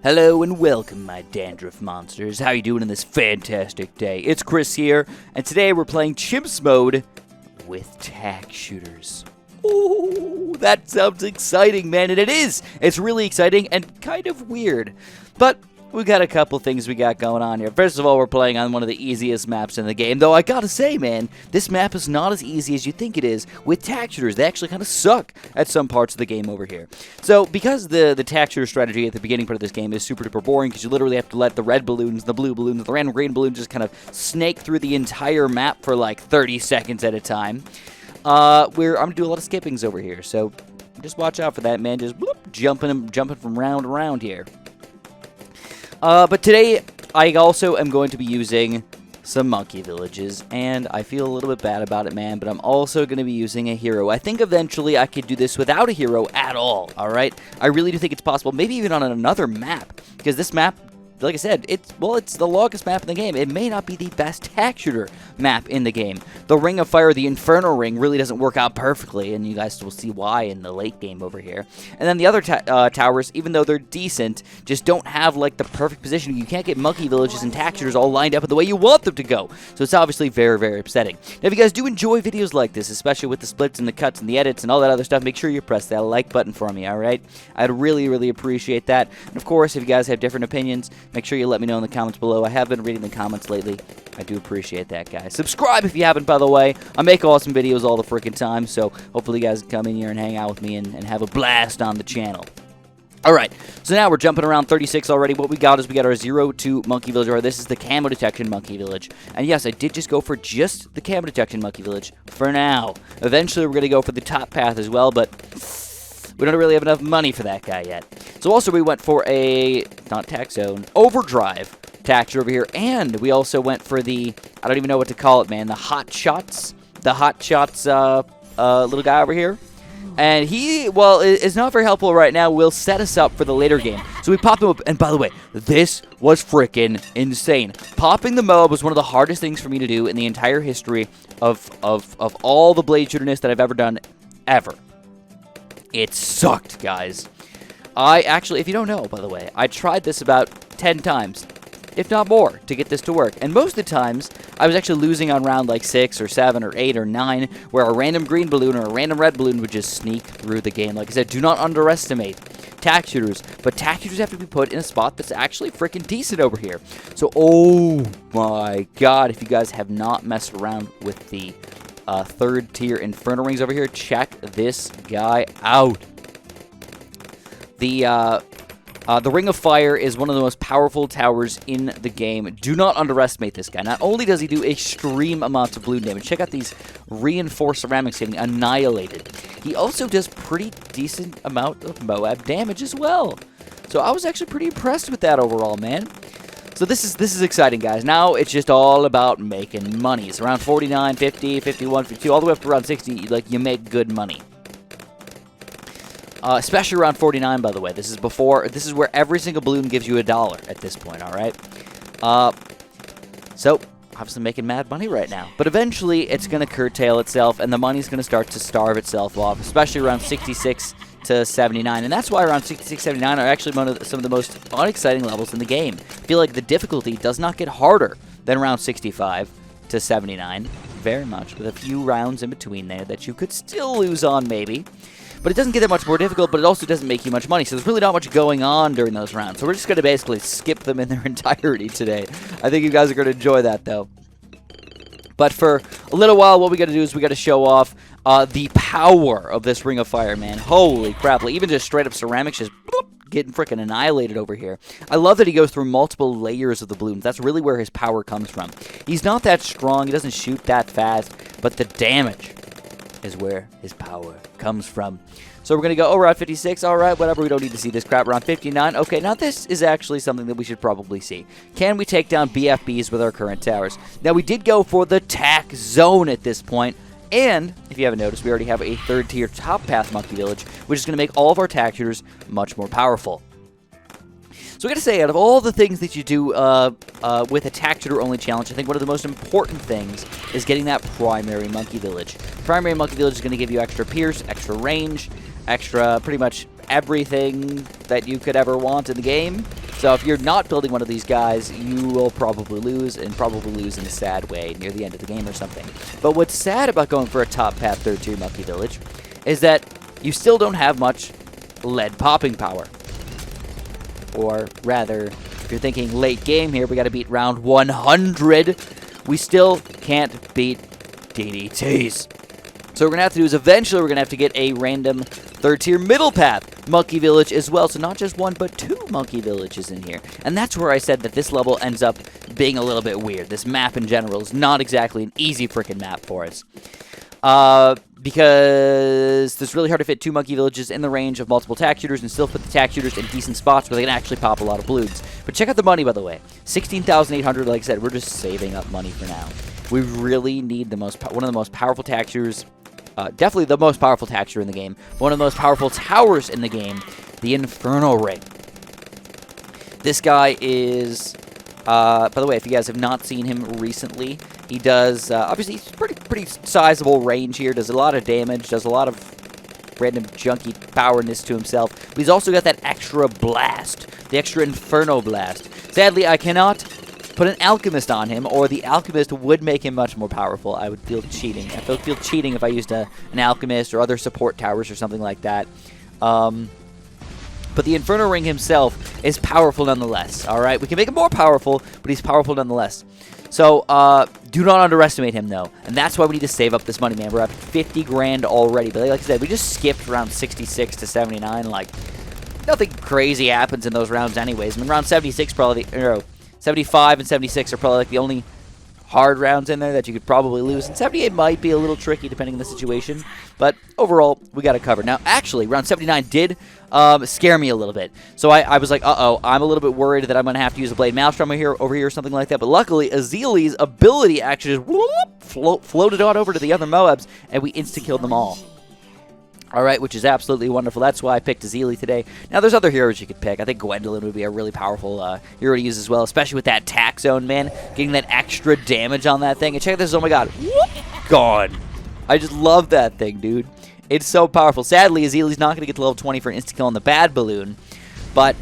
Hello and welcome, my dandruff monsters. How you doing in this fantastic day? It's Chris here, and today we're playing Chimps mode with Tack shooters. Ooh, that sounds exciting, man, and it is. It's really exciting and kind of weird, but we got a couple things we got going on here. First of all, we're playing on one of the easiest maps in the game, though I gotta say, man, this map is not as easy as you think it is with Tack shooters. They actually kind of suck at some parts of the game over here. So, because the Tack shooter strategy at the beginning part of this game is super duper boring, because you literally have to let the red balloons, the blue balloons, the random green balloons just kind of snake through the entire map for like 30 seconds at a time, I'm gonna do a lot of skippings over here, so just watch out for that, man. Just bloop, jumping from round to round here. But today, I also am going to be using some monkey villages, and I feel a little bit bad about it, man, but I'm also going to be using a hero. I think eventually I could do this without a hero at all, alright? I really do think it's possible, maybe even on another map, because this map, like I said, it's the longest map in the game. It may not be the best Tack shooter map in the game. The Ring of Fire, the Inferno Ring, really doesn't work out perfectly, and you guys will see why in the late game over here. And then the other towers, even though they're decent, just don't have like the perfect position. You can't get monkey villages and Tack shooters all lined up in the way you want them to go. So it's obviously very, very upsetting. Now, if you guys do enjoy videos like this, especially with the splits and the cuts and the edits and all that other stuff, make sure you press that like button for me, alright? I'd really, really appreciate that. And of course, if you guys have different opinions, make sure you let me know in the comments below. I have been reading the comments lately. I do appreciate that, guys. Subscribe if you haven't, by the way. I make awesome videos all the freaking time, so hopefully you guys can come in here and hang out with me and have a blast on the channel. Alright, so now we're jumping around 36 already. What we got is we got our 0-2 monkey village, or this is the camo detection monkey village. And yes, I did just go for just the camo detection monkey village for now. Eventually we're going to go for the top path as well, but we don't really have enough money for that guy yet. So also we went for a, not tack zone, overdrive tack shooter over here. And we also went for the, I don't even know what to call it, man, the hot shots. The hot shots little guy over here. And he, well, is not very helpful right now. Will set us up for the later game. So we popped him up. And by the way, this was freaking insane. Popping the mob was one of the hardest things for me to do in the entire history of all the blade shooterness that I've ever done, ever. It sucked, guys. I actually, if you don't know, by the way, I tried this about 10 times, if not more, to get this to work. And most of the times, I was actually losing on round like 6 or 7 or 8 or 9, where a random green balloon or a random red balloon would just sneak through the game. Like I said, do not underestimate Tack shooters, but Tack shooters have to be put in a spot that's actually freaking decent over here. So, oh my god, if you guys have not messed around with the third tier Inferno Rings over here, check this guy out. The Ring of Fire is one of the most powerful towers in the game. Do not underestimate this guy. Not only does he do extreme amounts of balloon damage, check out these reinforced ceramics getting annihilated. He also does pretty decent amount of Moab damage as well. So I was actually pretty impressed with that overall, man. So this is exciting, guys. Now it's just all about making money. It's around 49, 50, 51, 52, all the way up to around 60. Like, you make good money. Especially around 49, by the way. This is where every single balloon gives you $1 at this point, alright? So, obviously making mad money right now. But eventually, it's going to curtail itself, and the money's going to start to starve itself off, especially around 66 to 79. And that's why around 66, 79 are actually some of the most unexciting levels in the game. I feel like the difficulty does not get harder than around 65 to 79. Very much, with a few rounds in between there that you could still lose on, maybe. But it doesn't get that much more difficult, but it also doesn't make you much money. So there's really not much going on during those rounds. So we're just going to basically skip them in their entirety today. I think you guys are going to enjoy that, though. But for a little while, what we got to do is we got to show off the power of this Ring of Fire, man. Holy crap. Like, even just straight up ceramics just bloop, getting freaking annihilated over here. I love that he goes through multiple layers of the balloons. That's really where his power comes from. He's not that strong. He doesn't shoot that fast. But the damage is where his power comes from. So we're going to go, around 56, alright, whatever, we don't need to see this crap. Around 59, okay, now this is actually something that we should probably see. Can we take down BFBs with our current towers? Now, we did go for the Tack zone at this point, and, if you haven't noticed, we already have a third tier top path monkey village, which is going to make all of our Tack shooters much more powerful. So I gotta say, out of all the things that you do with a Tack shooter only challenge, I think one of the most important things is getting that primary monkey village. Primary monkey village is going to give you extra pierce, extra range, extra pretty much everything that you could ever want in the game. So if you're not building one of these guys, you will probably lose, and probably lose in a sad way near the end of the game or something. But what's sad about going for a top path 3rd tier Monkey Village is that you still don't have much lead popping power. Or rather, if you're thinking late game here, we got to beat round 100. We still can't beat DDTs. So what we're going to have to do is eventually we're going to have to get a random 3rd tier middle path Monkey Village as well. So not just 1, but 2 Monkey Villages in here. And that's where I said that this level ends up being a little bit weird. This map in general is not exactly an easy freaking map for us. Because it's really hard to fit 2 Monkey Villages in the range of multiple Tack shooters and still put the Tack shooters in decent spots where they can actually pop a lot of Bloons. But check out the money, by the way. 16,800, like I said, we're just saving up money for now. We really need one of the most powerful Tack shooters, definitely the most powerful Tack shooter in the game, one of the most powerful towers in the game, the Inferno Ring. This guy is, by the way, if you guys have not seen him recently, he does, obviously, he's pretty sizable range here, does a lot of damage, does a lot of random junky powerness to himself. But he's also got that extra blast, the extra Inferno Blast. Sadly, I cannot put an Alchemist on him, or the Alchemist would make him much more powerful. I would feel cheating. I would feel cheating if I used an Alchemist or other support towers or something like that. But the Inferno Ring himself is powerful nonetheless, alright? We can make him more powerful, but he's powerful nonetheless. So, do not underestimate him, though. And that's why we need to save up this money, man. We're at 50 grand already. But like I said, we just skipped around 66 to 79. Like, nothing crazy happens in those rounds anyways. I mean, round 76 probably, 75 and 76 are probably like the only hard rounds in there that you could probably lose. And 78 might be a little tricky depending on the situation. But overall, we got it covered. Now, actually, round 79 did scare me a little bit. So I was like, uh-oh, I'm a little bit worried that I'm going to have to use a Blade Maelstrom over here or something like that. But luckily, Azili's ability actually just floated on over to the other Moabs, and we insta-killed them all. Alright, which is absolutely wonderful. That's why I picked Azili today. Now, there's other heroes you could pick. I think Gwendolyn would be a really powerful hero to use as well, especially with that Tack zone, man. Getting that extra damage on that thing. And check this, oh my god. Whoop, gone. I just love that thing, dude. It's so powerful. Sadly, Azili's not going to get to level 20 for an insta-kill on the bad balloon. But,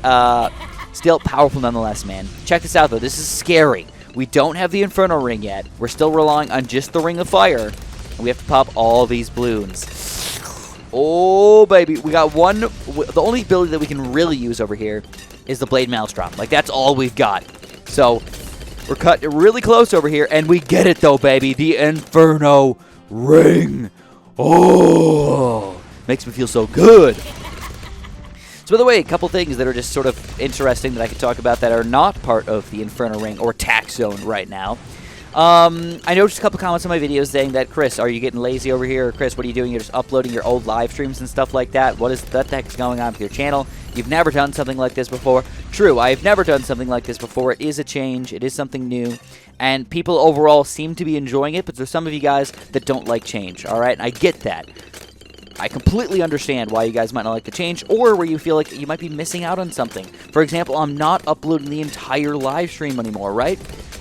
still powerful nonetheless, man. Check this out, though. This is scary. We don't have the Inferno Ring yet. We're still relying on just the Ring of Fire. And we have to pop all these Bloons. Oh, baby. We got one. The only ability that we can really use over here is the Blade Maelstrom. Like, that's all we've got. So, we're cut really close over here, and we get it, though, baby. The Inferno Ring. Oh, makes me feel so good. So, by the way, a couple things that are just sort of interesting that I could talk about that are not part of the Inferno Ring or Tack Zone right now. I noticed a couple comments on my videos saying that, Chris, are you getting lazy over here? Or, Chris, what are you doing? You're just uploading your old live streams and stuff like that. What the heck is going on with your channel? You've never done something like this before. True, I have never done something like this before. It is a change. It is something new. And people overall seem to be enjoying it, but there's some of you guys that don't like change, all right? And I get that. I completely understand why you guys might not like the change, or where you feel like you might be missing out on something. For example, I'm not uploading the entire live stream anymore, right?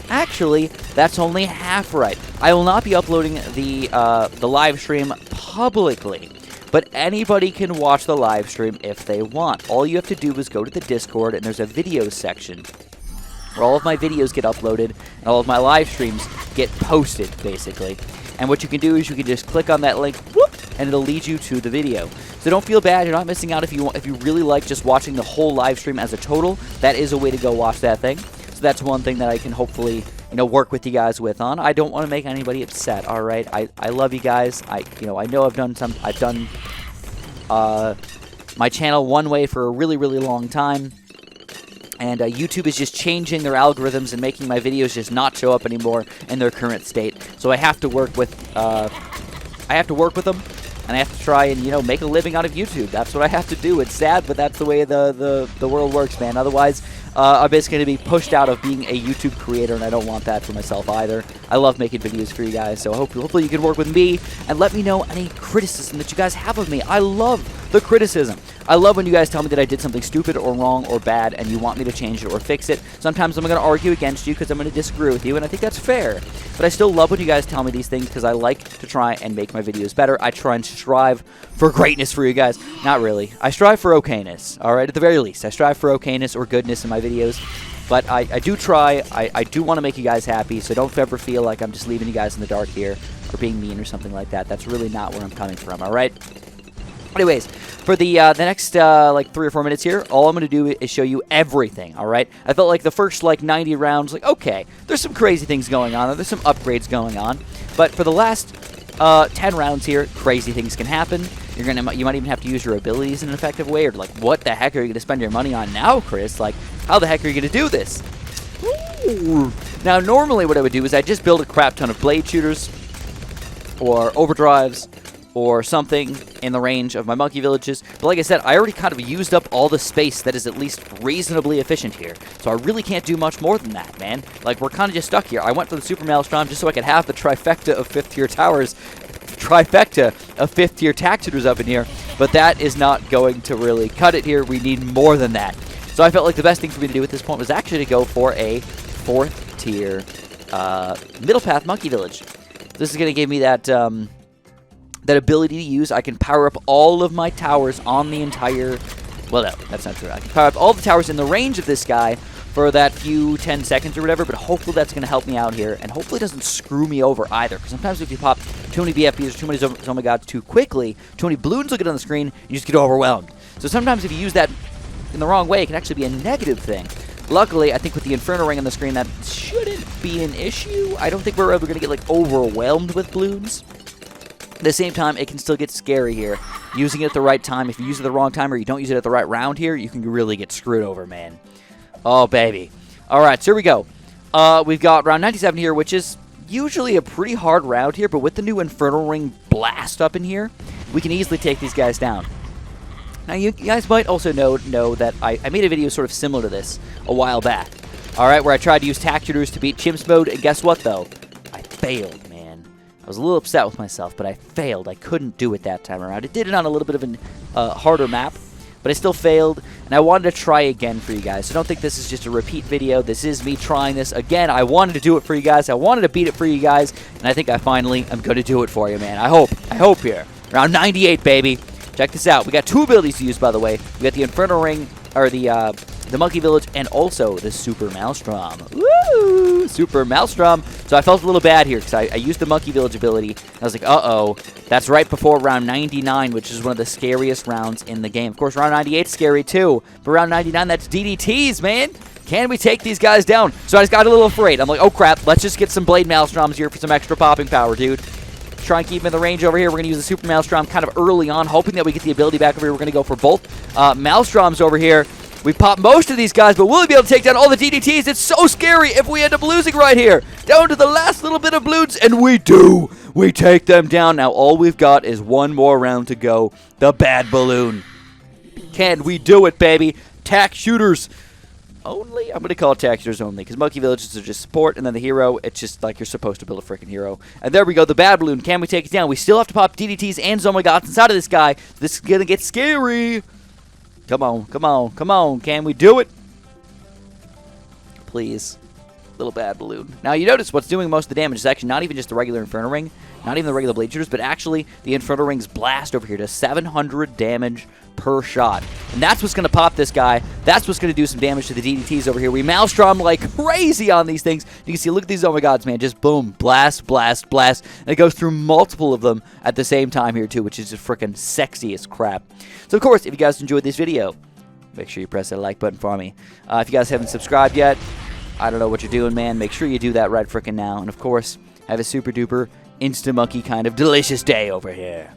Actually, that's only half right. I will not be uploading the live stream publicly, but anybody can watch the live stream if they want. All you have to do is go to the Discord, and there's a videos section where all of my videos get uploaded and all of my live streams get posted, basically. And what you can do is you can just click on that link, whoop, and it'll lead you to the video. So don't feel bad. You're not missing out if you really like just watching the whole live stream as a total. That is a way to go watch that thing. So that's one thing that I can hopefully, work with you guys with on. I don't want to make anybody upset, all right? I love you guys. I know I've done my channel one way for a really, really long time. And YouTube is just changing their algorithms and making my videos just not show up anymore in their current state. So I have to work with them, and I have to try and make a living out of YouTube. That's what I have to do. It's sad, but that's the way the world works, man. Otherwise, I'm basically going to be pushed out of being a YouTube creator, and I don't want that for myself either. I love making videos for you guys, so hopefully you can work with me and let me know any criticism that you guys have of me. I love the criticism. I love when you guys tell me that I did something stupid or wrong or bad and you want me to change it or fix it. Sometimes I'm going to argue against you because I'm going to disagree with you, and I think that's fair. But I still love when you guys tell me these things because I like to try and make my videos better. I try and strive for greatness for you guys. Not really. I strive for okayness, all right? At the very least, I strive for okayness or goodness in my videos. But I do try. I do want to make you guys happy, so don't ever feel like I'm just leaving you guys in the dark here or being mean or something like that. That's really not where I'm coming from, all right? Anyways, for the next, like, 3 or 4 minutes here, all I'm going to do is show you everything, all right? I felt like the first, like, 90 rounds, like, okay, there's some crazy things going on. There's some upgrades going on. But for the last 10 rounds here, crazy things can happen. You might even have to use your abilities in an effective way, or, like, what the heck are you going to spend your money on now, Chris? Like, how the heck are you going to do this? Ooh. Now, normally what I would do is I'd just build a crap ton of blade shooters or overdrives or something in the range of my monkey villages. But like I said, I already kind of used up all the space that is at least reasonably efficient here. So I really can't do much more than that, man. Like, we're kind of just stuck here. I went for the Super Maelstrom just so I could have the trifecta of 5th tier towers, trifecta of 5th tier tack shooters up in here. But that is not going to really cut it here. We need more than that. So I felt like the best thing for me to do at this point was actually to go for a 4th tier middle path monkey village. This is going to give me that that ability to use. I can power up all of my towers on the entire... Well, no, that's not true. I can power up all the towers in the range of this guy for that few 10 seconds or whatever, but hopefully that's going to help me out here, and hopefully it doesn't screw me over either, because sometimes if you pop too many BFBs or too many Zombie Gods too quickly, too many Bloons will get on the screen, you just get overwhelmed. So sometimes if you use that in the wrong way, it can actually be a negative thing. Luckily, I think with the Inferno Ring on the screen, that shouldn't be an issue. I don't think we're ever going to get, like, overwhelmed with Bloons. At the same time, it can still get scary here. Using it at the right time, if you use it at the wrong time or you don't use it at the right round here, you can really get screwed over, man. Oh, baby. All right, so here we go. We've got round 97 here, which is usually a pretty hard round here, but with the new Infernal Ring blast up in here, we can easily take these guys down. Now, you guys might also know that I made a video sort of similar to this a while back. All right, where I tried to use tack shooters to beat Chimps mode, and guess what, though? I failed. I was a little upset with myself, but I failed. I couldn't do it that time around. I did it on a little bit of a harder map, but I still failed, and I wanted to try again for you guys. So don't think this is just a repeat video. This is me trying this again. I wanted to do it for you guys. I wanted to beat it for you guys, and I think I finally am going to do it for you, man. I hope here. Round 98, baby. Check this out. We got 2 abilities to use, by the way. We got the Inferno Ring, or the Monkey Village, and also the Super Maelstrom. Woo! Super Maelstrom. So I felt a little bad here because I used the Monkey Village ability. I was like, uh-oh. That's right before round 99, which is one of the scariest rounds in the game. Of course, round 98 is scary too. But round 99, that's DDTs, man. Can we take these guys down? So I just got a little afraid. I'm like, oh, crap. Let's just get some Blade Maelstroms here for some extra popping power, dude. Try and keep him in the range over here. We're going to use the Super Maelstrom kind of early on, hoping that we get the ability back over here. We're going to go for both Maelstroms over here. We pop most of these guys, but will we be able to take down all the DDTs? It's so scary if we end up losing right here. Down to the last little bit of Bloons, and we do. We take them down. Now all we've got is one more round to go. The Bad Balloon. Can we do it, baby? Tack shooters only? I'm going to call it tack shooters only, because Monkey Villages are just support, and then the hero, it's just like you're supposed to build a freaking hero. And there we go, the Bad Balloon. Can we take it down? We still have to pop DDTs and Zombie Gods inside of this guy. This is going to get scary. Come on, come on, come on. Can we do it? Please. Little Bad Balloon. Now, you notice what's doing most of the damage is actually not even just the regular Inferno Ring, not even the regular Blade Shooters, but actually the Inferno Ring's blast over here does 700 damage per shot. And that's what's going to pop this guy. That's what's going to do some damage to the DDTs over here. We Maelstrom like crazy on these things. You can see, look at these, oh my gods, man. Just boom, blast, blast, blast. And it goes through multiple of them at the same time here, too, which is just freaking sexy as crap. So, of course, if you guys enjoyed this video, make sure you press that like button for me. If you guys haven't subscribed yet, I don't know what you're doing, man. Make sure you do that right freaking now. And, of course, have a super-duper, insta-monkey kind of delicious day over here.